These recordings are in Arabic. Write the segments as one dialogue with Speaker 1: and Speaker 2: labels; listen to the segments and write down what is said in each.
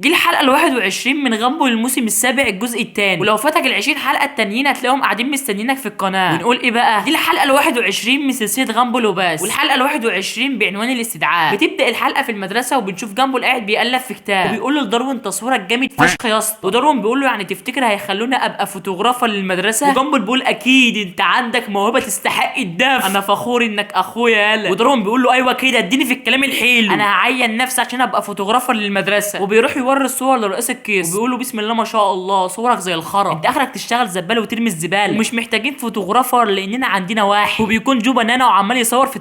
Speaker 1: دي الحلقة ال21 من غامبو الموسم السابع الجزء الثاني، ولو فاتك ال20 حلقة التانيين هتلاقيهم قاعدين مستنيينك في القناة. ونقول ايه بقى؟ دي الحلقة ال21 من سلسلة غامبو لوباس، والحلقة ال21 بعنوان الاستدعاء. بتبدأ الحلقة في المدرسة وبنشوف جامبو قاعد بيألف في كتاب، وبيقول لداروين تصويرك جامد فشخ يا اسطى. وداروين بيقول له يعني تفتكر هيخلوني ابقى فوتوغرافر للمدرسة؟ وجامبو بيقول اكيد انت عندك موهبة تستحق الدفع، انا فخور انك اخويا يالا. وداروين بيقول له ايوه كده اديني في الكلام الحلو، انا هعين نفسي عشان ابقى فوتوغرافر للمدرسة. وبيروح يوري الصور لرئيس الكيس وبيقولوا بسم الله ما شاء الله صورك زي الخرا، انت اخرك تشتغل زباله وترمي الزباله، ومش محتاجين فوتوغرافر لاننا عندنا واحد. وبيكون جو بنانا وعمال يصور في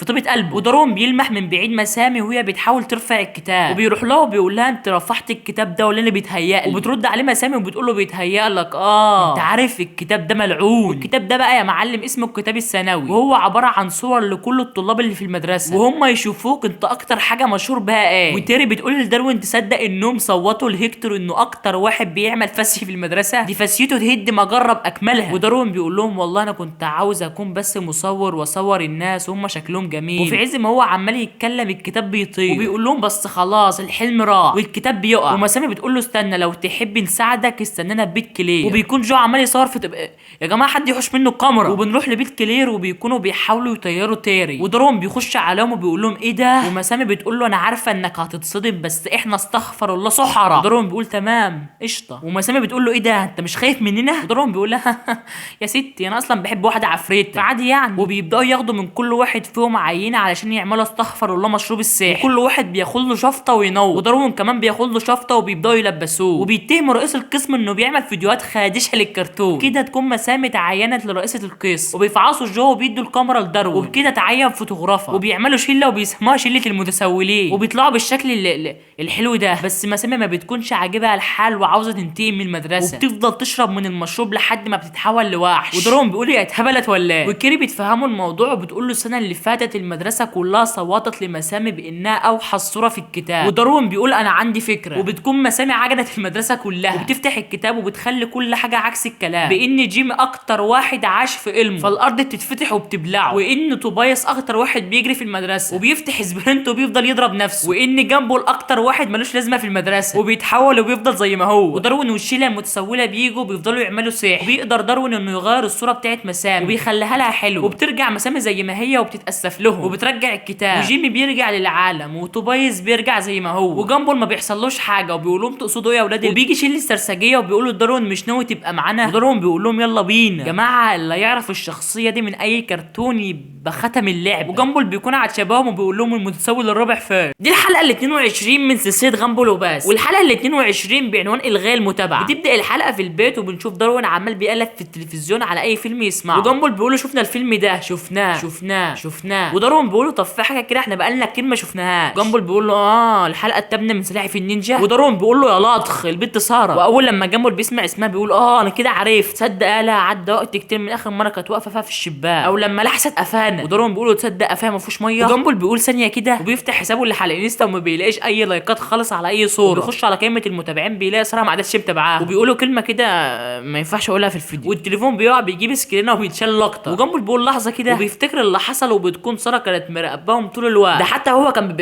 Speaker 1: طيبه قلبه. وداروين بيلمح من بعيد مسامي وهي بتحاول ترفع الكتاب، وبيروح لها وبيقول لها انت رفعت الكتاب ده ولا انا بيتهيألي؟ وبترد عليه مسامي وبتقول له بيتهيأ لك انت عارف الكتاب ده ملعون. والكتاب ده بقى يا معلم اسمه الكتاب الثانوي، وهو عباره عن صور لكل الطلاب اللي في المدرسه وهم يشوفوك انت اكتر حاجه مشهور بها ايه. وتيري بتقول لداروين تصدق انهم صوتوا لهيكتور انه اكتر واحد بيعمل فسي في المدرسه، دي فسيته تهد ما جرب اكملها. وداروين بيقول لهم والله انا كنت عاوز اكون بس مصور واصور الناس وهم شكلهم جميل. وفي عز ما هو عمال يتكلم الكتاب بيطير، وبيقول لهم بس خلاص الحلم راح والكتاب بيقع. ومسامي بتقول له استنى لو تحب نساعدك استنانا ببيت كلير. وبيكون جو عمال يصور في يا جماعه حد يحوش منه الكاميرا. وبنروح لبيت كلير وبيكونوا بيحاولوا يطيروا تيري. وداروين بيخش عليهم وبيقول لهم ايه ده. ومسامي بتقول له انا عارفه انك هتتصدم بس احنا استغفر الله سحرة. وداروين بيقول تمام قشطه. ومسامي بتقول له ايه ده انت مش خايف مننا؟ وداروين بيقول لها يا ستي انا اصلا بحب واحده عفريت فعادي يعني. وبيبداوا ياخدوا من كل واحد فيهم عينه علشان يعملوا استغفر الله مشروب السحر، وكل واحد بياخد له شفطه وينور. وداروين كمان بياخد له شفطه وبيبداوا يلبسوه. وبيتهموا رئيس القسم انه بيعمل فيديوهات خادشه للكرتون. كده تكون مسامي تعينت لرئيسه القسم، وبيفعصوا الجو وبيدوا الكاميرا لداروين. وبكده تعين فوتوغرافر وبيعملوا شله وبيسموها شله المتسولين، وبيطلعوا بالشكل الحلو ده. بس مسامي ما بتكونش عاجبها الحال وعاوزه تنتقم من المدرسه، وبتفضل تشرب من المشروب لحد ما بتتحول لوحش. وداروين بيقول هي اتهبلت ولا ايه؟ وكيري بتفهموا الموضوع وبتقول له السنه اللي فاتت المدرسه كلها صوتت لمسامي بانها اوحش صوره في الكتاب. وداروين بيقول انا عندي فكره. وبتكون مسامي عجنت المدرسه كلها وبتفتح الكتاب وبتخلي كل حاجه عكس الكلام، بان جيمي اكتر واحد عاش في علمه فالارض بتتفتح وبتبلعه، وان توبايس اكتر واحد بيجري في المدرسه وبيفتح سبرنت وبيفضل يضرب نفسه، وان جامبول اكتر واحد ملوش لازمه في المدرسه وبيتحول وبيفضل زي ما هو. وداروين والشله المتسوله بيجوا بيفضلوا يعملوا سحر، وبيقدر داروين انه يغير الصوره بتاعت مسامي وبيخليها لها حلو، وبترجع مسامي زي ما هي وبتتاسف لهم وبترجع الكتاب، وجيمي بيرجع للعالم وتوبايس بيرجع زي ما هو، وجامبول ما بيحصلوش حاجه وبيقول لهم تقصدوا ايه يا اولاد؟ وبيجي شله السرسجيه وبيقولوا داروين مش ناوي تبقى معانا. وداروين بيقول لهم يلا بينا يا جماعه، اللي يعرف الشخصيه دي من اي كرتون يبقى ختم اللعب. وجامبول بيكون قاعد شبههم وبيقول لهم المتسول الرابع فين. دي الحلقه ال22 من سلسله غامبول وباس، والحلقه ال22 بعنوان الغاء المتابعه. بتبدا الحلقه في البيت وبنشوف داروين عمال بيقلب في التلفزيون على اي فيلم يسمعه، وجامبول بيقول له شفنا الفيلم ده شفناه. وداروين بيقول له طب في حاجه كده احنا بقالنا كتير ما شفناهاش. جامبول بيقول له الحلقه التامنه من سلاحف النينجا. وداروين بيقول له يا لطخ البنت ساره. واول لما جامبول بيسمع اسمها بيقول انا كده عرفت، تصدق قالها عدى وقت كتير من اخر مره كانت واقفه فيها في الشباك، او لما لحست قفانا. وداروين بيقول له تصدق قفاها ما فيهوش ميه. وجامبول بيقول ثانيه كده وبيفتح حسابه اللي على الانستا وما بيلاقيش اي لايكات خالص على اي صوره، وبيخش على قائمه المتابعين بيلاقي ساره ما عادتش متابعاه، وبيقولوا كلمه كده ما ينفعش اقولها في الفيديو، والتليفون بيقع بيجيب سكرينه وبيتشال لقطه. وجامبول بيقول لحظه كده وبيفتكر اللي حصل، وبتكون ساره كانت مراقباهم طول الوقت، ده حتى هو كان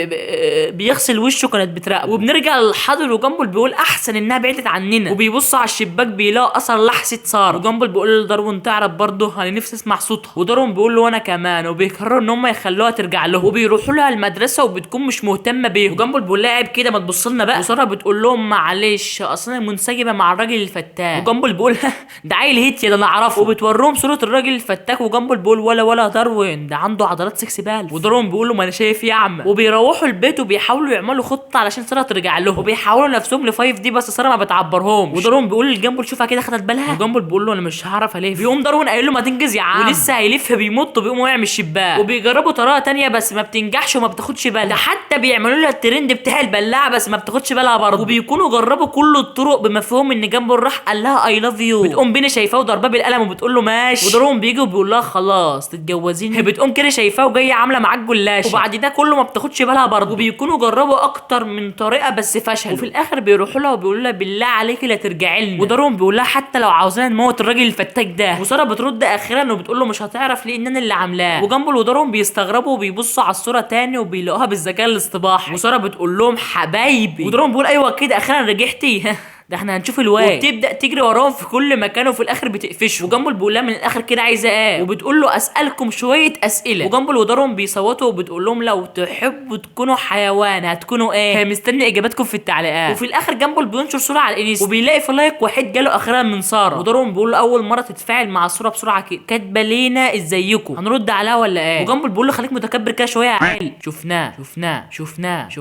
Speaker 1: بيغسل وشه كانت بتراقبه. وبنرجع للحاضر وجامبول بيقول احسن انها بعدت عننا، وبيبص على الشباك بيلاقي اثر لحسه ساره. وجامبول بيقول لداروين تعرف برضه انا نفسي اسمع صوتها. وداروين بيقول له انا كمان، وبيقرروا ان هم يخلوها ترجع له، وبيروحوا لها المدرسه وبتكون مش مهتمه بيهم. وجامبول بيقول لها عيب كده ما تبص لنا بقى. وساره بتقول لهم معلش اصلا منسجمه مع الراجل الفتاك. وجامبول بيقول ده عيل هيت ده انا اعرفه، وبتوريهم صوره الراجل الفتاك. وجامبول بيقول ولا داروين ده عنده عضلات سكسي بال. وداروين بيقول له ما انا شايف يا عم. وبيروحوا البيت وبيحاولوا يعملوا خطه علشان ساره ترجع لهم، وبيحاولوا نفسهم ل5 دي بس ساره ما بتعبرهمش. وداروين بيقول لجامبول شوفها كده خدت بالها. وجامبول بيقول له انا مش هعرف الف. بيقوم داروين قايل له ما تنجز يا عم، ولسه هيلف بيمط وبيقوم واقع من الشباك. وبيجربوا طريقه تانية بس ما بتنجحش وما بتاخدش بالها، ده حتى بيعملوا لها الترند بتاع البلاعه بس ما بتاخدش بالها برضه. وبيكونوا جربوا كل الطرق بمفهوم ان جامبول راح قال لها اي لاف يو، بتقوم بينا شايفاه وضرباه بالقلم وبتقول له ماشي. وداروين بيجي وبيقول لها خلاص تتجوزيني. بتقوم كده شايفاه وجايه عامله معاك جلاشه، وبعد ده كله ما بتاخدش بالها برضه. وبيكونوا جربوا اكتر من طريقه بس فشلوا، وفي الاخر بيروحوا لها وبيقولوا لها بالله عليكي لا ترجعي لنا. وداروين بيقول لها حتى لو عاوزانا نموت الراجل الفتاك ده. وساره بترد اخيرا وبتقول له مش هتعرف لان انا اللي عاملاه. وجامبول وداروين بيستغربوا وبيبصوا على الصوره تاني وبيلاقوها بالذكاء الاصطباحي. وساره بتقول لهم حبايبي ودارون بيقول ايوه كده اخيرا رجعتي ده احنا هنشوف الواد. وبتبدا تجري وراهم في كل مكان وفي الاخر بتقفشه. وجامبل بيقول لها من الاخر كده عايزه ايه، وبتقول له اسالكم شويه اسئله. وجامبل ودارون بيصوتوا وبتقول لهم لو تحبوا تكونوا حيوان هتكونوا ايه؟ مستني اجاباتكم في التعليقات. وفي الاخر جامبل بينشر صوره على الانستا وبيلاقي في لايك واحد جاله اخيرا من ساره. ودارون بيقول له اول مره تتفاعل مع الصوره بسرعه كده، كاتبه لينا ازيكم، هنرد عليها ولا ايه؟ وجامبل بيقول له خليك متكبر كده شويه يا عيل.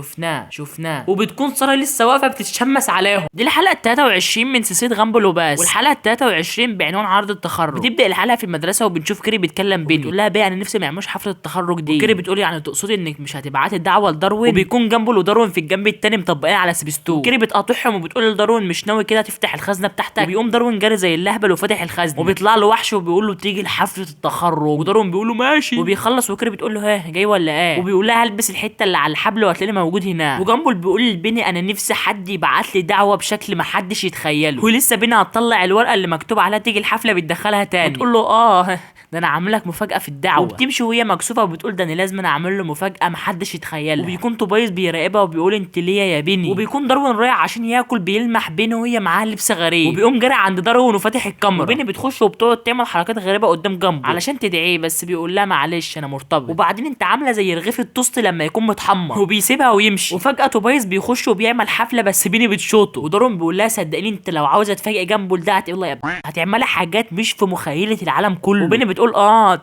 Speaker 1: شفناه وبتكون ساره لسه واقفه بتتشمس عليهم. دي الحلقه 23 من سلسله غامبل وباس، والحلقه 23 بعنوان عرض التخرج. بتبدا الحلقه في المدرسه وبنشوف كيري بيتكلم بيني بتقول لها بقى انا نفسي ما يعملوش حفله التخرج دي. كيري بتقول يعني تقصدي انك مش هتبعتي الدعوه لداروين؟ وبيكون جامبل وداروين في الجنب التاني مطبقين على سبيستون. كيري بتقاطعهم وبتقول لداروين مش ناوي كده تفتح الخزنه بتاعتك؟ وبيقوم داروين جاري زي اللهبل وفاتح الخزنه وبيطلع له وحش وبيقول له تيجي لحفله التخرج. وداروين بيقول له ماشي وبيخلص. وكيري بتقول له ها جاي ولا ايه؟ وبيقول لها هلبس الحته اللي على الحبل وهتلاقيني موجود هنا. وجامبل بيقول للبني انا نفسي حد يبعت لي دعوه بشكل ما حدش يتخيله. ولسه بينا هتطلع الورقه اللي مكتوب عليها تيجي الحفله بتدخلها تاني بتقول له ده انا عامل لك مفاجاه في الدعوه. وبتمشي وهي مكسوفه وبتقول ده انا لازم انا اعمل له مفاجاه محدش يتخيلها. وبيكون توبايس بيراقبها وبيقول انت ليا يا بني. وبيكون داروين رايح عشان ياكل بيلمح بينه وهي معاها لبس غريب. وبيقوم جاري عند داروين وفاتح الكاميرا. وبيني بتخش وبتقعد تعمل حركات غريبه قدام جنبه علشان تدعيه بس بيقول لها معلش انا مرتبط. وبعدين انت عامله زي رغيف التوست لما يكون متحمر. وبيسيبها ويمشي. وفجاه توبايس بيخش وبيعمل حفله بس بيني بتشوطه. وداروين بيقول لها صدقني انت لو عاوزه تفاجئ جنبه ده هتقول يا هتعملي حاجات مش في مخيله العالم كله. وبيني بتقول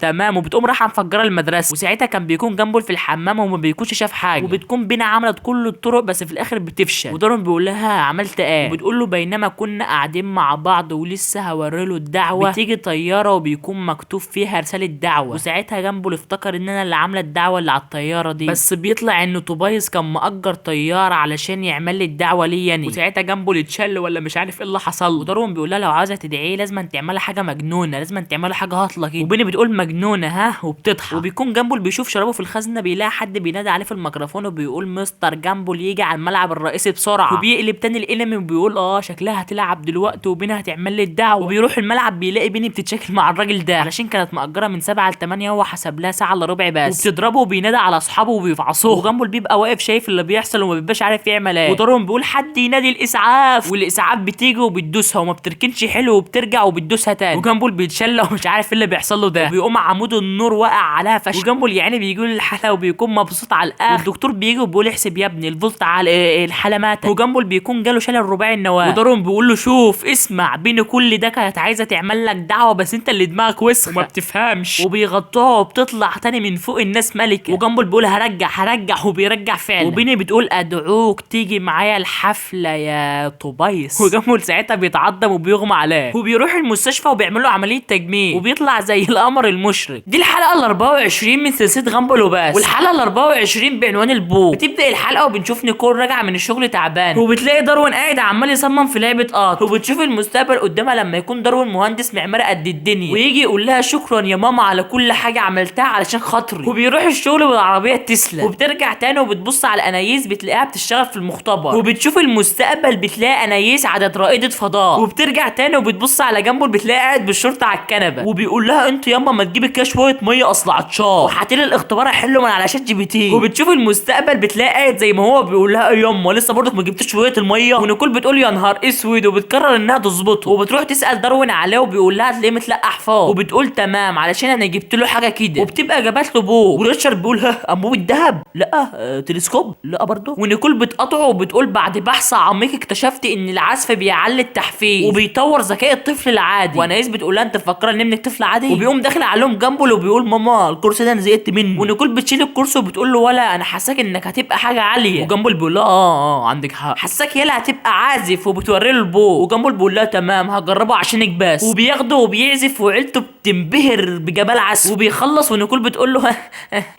Speaker 1: تمام. وبتقوم رايحه مفجره المدرسه. وساعتها كان بيكون جنبه في الحمام وما بيكونش شاف حاجه. وبتكون بينا عملت كل الطرق بس في الاخر بتفشل. ودارون بيقول لها عملت ايه؟ وبتقول له بينما كنا قاعدين مع بعض ولسه هوري له الدعوه بتيجي طياره وبيكون مكتوب فيها رساله دعوه. وساعتها جنبه افتكر ان انا اللي عامله الدعوه اللي على الطياره دي بس بيطلع ان توبايس كان مأجر طياره علشان يعمل لي الدعوه لي يعني. وساعتها جنبه اللي اتشل ولا مش عارف ايه اللي حصل. ودارون بيقول لها لو عايزه تدعيه لازم تعملي حاجه مجنونه، لازم تعملي حاجه هطله كده. وبيني بتقول مجنونه وبتضحك. وبيكون جامبل بيشوف شرابه في الخزنه بيلاقي حد بينادي عليه في الميكروفون وبيقول مستر جامبل يجي على الملعب الرئيسي بسرعه. وبيقلب تاني الانمي وبيقول شكلها هتلعب دلوقتي وبيني هتعمل لي الدعوه. وبيروح الملعب بيلاقي بيني بتتشكل مع الراجل ده علشان كانت مأجره من 7 ل 8 هو حسب لها ساعه الا ربع بس. وبتضربه وبينادي على اصحابه وبيفعصوه. وجامبل بيبقى واقف شايف اللي بيحصل وما بيبقاش عارف يعمل ايه. ودارون بيقول حد ينادي الاسعاف. والاسعاف بتيجي وبتدوسها وما بتركنش حلو وبترجع وبتدوسها تاني. وجامبل بيتشل ومش عارف ايه اللي بيحصل له ده. وبيقوم عمود النور واقع عليها فشل. وجامبل يعني بيجي له الحاله وبيكون مبسوط على الاخر. والدكتور بيجي وبيقول احسب يا ابني الفولت على الحاله ماتت. وجامبل بيكون جاله شلل رباعي النواه. ودارون بيقول له شوف اسمع بين كل ده كانت عايزه تعمل لك دعوه بس انت اللي دماغك وسخه وما بتفهمش. وبيغطوها وبتطلع تاني من فوق الناس ملكه. وجامبل بيقول هرجع وبيرجع فعلا. وبيني بتقول ادعوك تيجي معايا الحفله يا توبايس. وجامبل ساعتها بيتعضم وبيغمى عليه وبيروح المستشفى وبيعملوا له عمليه تجميل وبيطلع زي القمر المشرق. دي الحلقه ال 24 من سلسله غامبل وباس، والحلقه ال 24 بعنوان البو. بتبدا الحلقه وبنشوف نيكول راجعه من الشغل تعبان وبتلاقي داروين قاعد عمال يصمم في لعبه وبتشوف المستقبل قدامها لما يكون داروين مهندس معماري قد الدنيا ويجي يقول لها شكرا يا ماما على كل حاجه عملتها علشان خاطري. وبيروح الشغل بالعربيه تسلا وبترجع تاني وبتبص على انايس بتلاقيها بتشتغل في المختبر. وبتشوف المستقبل بتلاقي انايس عادت رائده فضاء. وبترجع تاني وبتبص على جنبه بتلاقي قاعد بالشرطه على الكنبه وبيقول لها انت ياما ما تجيبي كده شويه ميه اصل عطشان وهاتيلي الاختبار احله من على شات GPT. وبتشوف المستقبل بتلاقي قاعد زي ما هو بيقول لها ياما لسه برضك ما جبتش شويه الميه. ونيكول بتقول يا نهار اسود وبتقرر انها تظبطه. وبتروح تسال داروين عليه وبيقول لها تلاقيه متلقح فوق وبتقول تمام علشان انا جبت له حاجه كده. وبتبقى جابت له بو. وريتشارد بيقول انبوب الذهب لا تلسكوب لا برضه. ونيكول بتقطعه وبتقول بعد بحث عميق اكتشفت ان العزف بيعلي التحفيز وبيطور ذكاء الطفل العادي. وانايس بتقول لها انت فاكره ان ابنك طفل عادي. وبيقوم داخل عليهم جنبه وبيقول ماما الكرسي ده انا زهقت منه. ونيكول بتشيل الكرسي وبتقول له ولا انا حاساك انك هتبقى حاجه عاليه. وجنبه بيقول لها عندك حق حاساك يلا هتبقى عازف. وبتوري له البو. وجنبه بيقول لها تمام هجربه عشانك بس. وبياخده وبيعزف وعيلته بتنبهر بجمال عزف. وبيخلص ونيكول بتقول له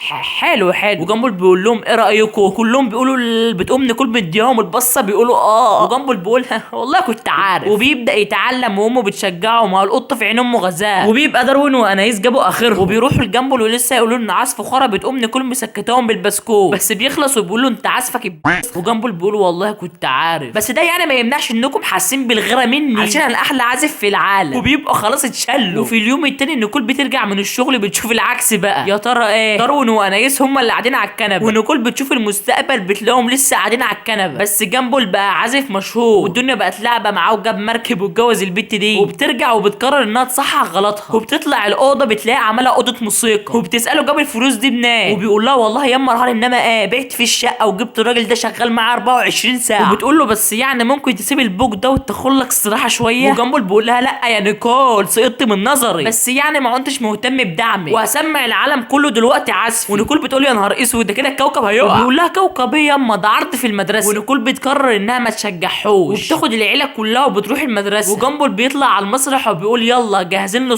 Speaker 1: حلو. وجنبه بيقول لهم ايه رايكم؟ كلهم بيقولوا بتقوم نيكول مديهم البصه بيقولوا وجنبه بيقول والله كنت عارف، وبيبدا يتعلم وامه بتشجعه، ما القط في عين امه غزاه. وبيبقى داروين وانايس جابوا اخرهم وبيروحوا لجامبل ولسه يقولوا ان عزف خربت، ام نيكول مسكتهم بالبسكوت بس بيخلص وبيقولوا انت عزفك وجامبل بيقول والله كنت عارف، بس ده يعني ما يمنعش انكم حاسين بالغيره مني عشان انا احلى عازف في العالم. وبيبقى خلاص اتشلوا. وفي اليوم التاني نيكول بترجع من الشغل بتشوف العكس بقى. يا ترى ايه؟ داروين وانايس هم اللي قاعدين على الكنبه، ونيكول بتشوف المستقبل بتلاقيهم لسه قاعدين على الكنبه، بس جامبل بقى عازف مشهور والدنيا بقت لعبه معاه وجاب مركب واتجوز البت دي. وبترجع وبتقرر انها تصحح غلطها، وبتطلع الاوضه بتلاقي عامله اوضه موسيقى، وبتساله جاب الفلوس دي منين، وبيقول لها والله ياما نهار انما ايه بعت في الشقه وجبت الراجل ده شغال معاه 24 ساعه. وبتقول له بس يعني ممكن تسيب البوك ده وتاخد لك استراحه شويه. وجامبل بيقول لها لا يا نيكول سقطت من نظري، بس يعني ما كنتش مهتم بدعمي وهسمع العالم كله دلوقتي عزف. ونيكول بتقول يا نهار اسود ده كده الكوكب هيقع. وبيقول لها كوكب ايه ياما ده عرض في المدرسه. ونيكول بتقرر انها ما تشجعهوش وبتاخد العيله كلها وبتروح المدرسه. وجامبل بيطلع على المسرح وبيقول يلا جاهزين له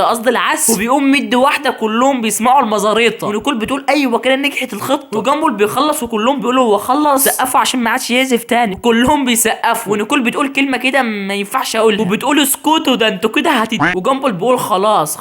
Speaker 1: قصد العزف، وبيقوم مدي واحده كلهم بيسمعوا المزاريطه. ونيكول بتقول ايوه كده نجحت الخطه. وجامبل بيخلص وكلهم بيقولوا هو خلص، سقفوا عشان ما عادش يعزف تاني. كلهم بيسقفوا. ونيكول بتقول كلمه كده ما ينفعش اقولها وبتقول اسكتوا ده انتوا كده وجامبل بيقول خلاص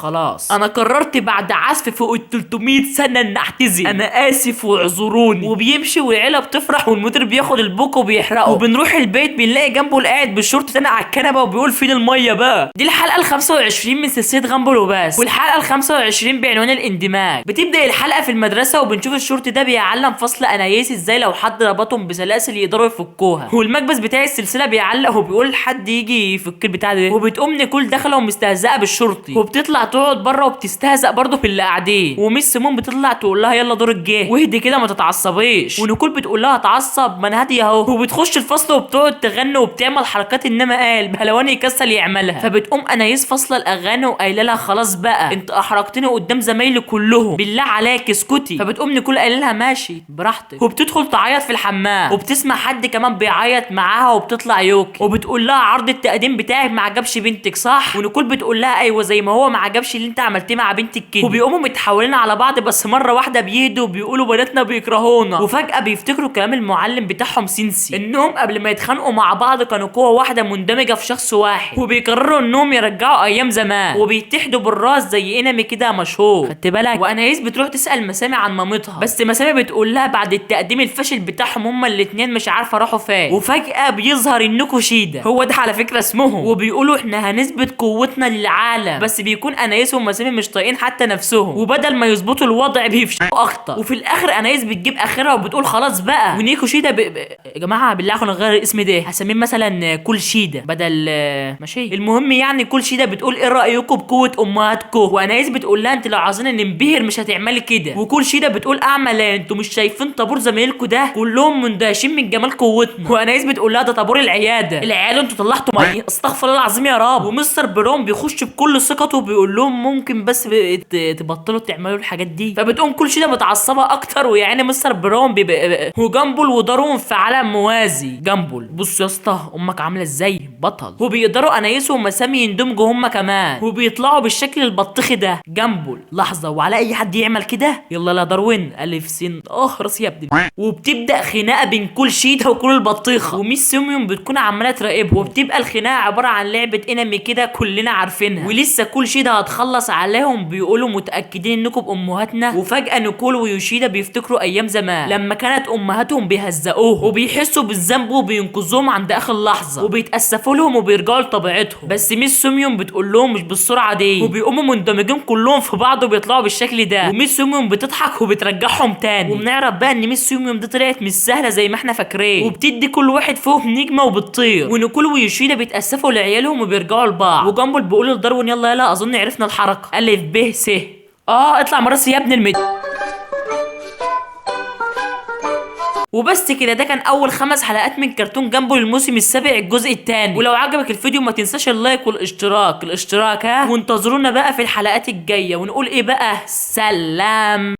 Speaker 1: انا قررت بعد عزف فوق ال 300 سنه ان اعتزل، انا اسف واعذروني. وبيمشي والعيله بتفرح والمدير بياخد البوك وبيحرقه. وبنروح البيت بنلاقي جامبل قاعد بالشورت تاني على الكنبه وبيقول فين الميه بقى. دي الحلقه ال 25 من سلسله جامبل وبس، والحلقه ال 25 بعنوان الاندماج. بتبدا الحلقه في المدرسه وبنشوف الشورت ده بيعلم فصل انايس ازاي لو حد ربطهم بسلاسل يقدروا يفكوها. والمكبس بتاع السلسله بيعلق وبيقول حد يجي يفك البتاع ده. وبتقوم نيكول داخله ومستهزئه بالشرطي، وبتطلع تقعد بره وبتستهزأ برضه في اللي قاعدين. وميس سيمون بتطلع تقول لها يلا دور الجه واهدي كده ما تتعصبيش. ونيكول بتقول لها اتعصب ما انا هاديه اهو. وبتخش الفصل وبتقعد تغني وبتعمل حركات انما قال بهلواني يكسل يعملها. فبتقوم انايس فاصله الاغاني وقايله لها خلاص بقى انت احرجتني قدام زمايلي كلهم بالله عليك اسكتي. فبتقوم نيكول قايله لها ماشي براحتك، وبتدخل تعيط في الحمام. وبتسمع حد كمان بيعيط معاها وبتطلع يوكي وبتقول لها عرض التقديم بتاعك ما عجبش بنتك صح. ونيكول بتقول لها ايوه زي ما هو ما عجبش اللي انت عملتيه مع بنتك كده. وبيقوموا متحولين على بعض بس مره واحده بيهدوا وبيقولوا بناتنا بيكرهونا. وفجاه بيفتكروا كلام المعلم بتاعهم سينسي انهم قبل ما يتخانقوا مع بعض كانوا قوه واحده مندمجه في شخص واحد، وبيقرروا انهم يرجعوا ايام زمان وبيتحدوا بالراس زي انمي كده مشهور خدت بالك. وانايس بتروح تسال مسامي عن مامتها بس مسامي بتقول لها بعد التقديم الفاشل بتاعهم هما الاثنين مش عارفه راحوا فين. وفجاه بيظهر النوكو شيدا هو ده على فكره اسمهم، وبيقولوا احنا هنثبت قوتنا للعالم. بس بيكون انايس ومسامي مش طايقين حتى نفسهم، وبدل ما يظبطوا الوضع بيفشلوا اكتر. وفي الاخر انايس بتجيب اخرها وبتقول خلاص بقى. ونيكو شيدا يا جماعه بالله عليكم نغير الاسم ده هسميه مثلا كل شيدا بدل ماشي. المهم يعني كل شيدا بتقول ايه رايكم بقوه امهاتكم. وانايس بتقول لها انت لو عايزين ننبهر مش هتعملي كده. وكل شيدا بتقول اعمل ايه انتوا مش شايفين طابور زمايلكم ده كلهم مندهشين من جمال قوتنا. وانايس بتقول لها ده طابور العياده العيال انتوا طلعتوا ميه استغفر الله العظيم يا رب. ومستر بروم بيخش بكل ثقته وبيقول لهم ممكن بس تبطلوا تعملوا الحاجات دي. فبتقوم كل شيدا متعصبه اكتر ويعني مستر بروم وجامبل ودارون في عالم موازي. جامبل بص يا اسطى امك عامله ازاي بطل. وبيقدروا انايس ومسامي يندمجوا هم كمان وبيطلعوا بالشكل البطيخي ده. جامبل لحظه وعلى اي حد يعمل كده يلا لا داروين الف سين راسي يا ابني. وبتبدا خناقه بين كل شيدا وكل البطيخه وميس سيميون بتكون عماله تراقبهم. وبتبقى الخناقه عباره عن لعبه انمي كده كلنا عارفينها ولسه كل شيدا هتخلص عليهم. بيقولوا متاكدين انكم بامهاتنا. وفجاه نيكول ويوشيدا بيفتكروا ايام زمان لما كانت امهاتهم بيهزقوهم وبيحسوا بالذنب وبينقذوهم عند اخر لحظه وبيتاسفوا لهم وبيرجعوا لطبيعتهم. بس ميس سيميون بتقول لهم مش بالسرعه دي وبيقوموا مندمجين كلهم في بعض وبيطلعوا بالشكل ده. وميس سيميون بتضحك وبترجعهم تاني. وبنعرف بقى ان ميس سيميون دي طلعت مش سهله زي ما احنا فاكرين وبتدي كل واحد فيهم نجمه وبتطير. ونيكول ويوشيدا بيتاسفوا لعيالهم وبيرجعوا لبعض. وجامبل بيقول لداروين يلا اظن عرفنا الحركه الف ب س اطلع مراسي يا ابن وبس كده. ده كان اول 5 حلقات من كرتون جامبل الموسم السابع الجزء الثاني. ولو عجبك الفيديو ما تنساش اللايك والاشتراك ها. وانتظرونا بقى في الحلقات الجايه ونقول ايه بقى سلام.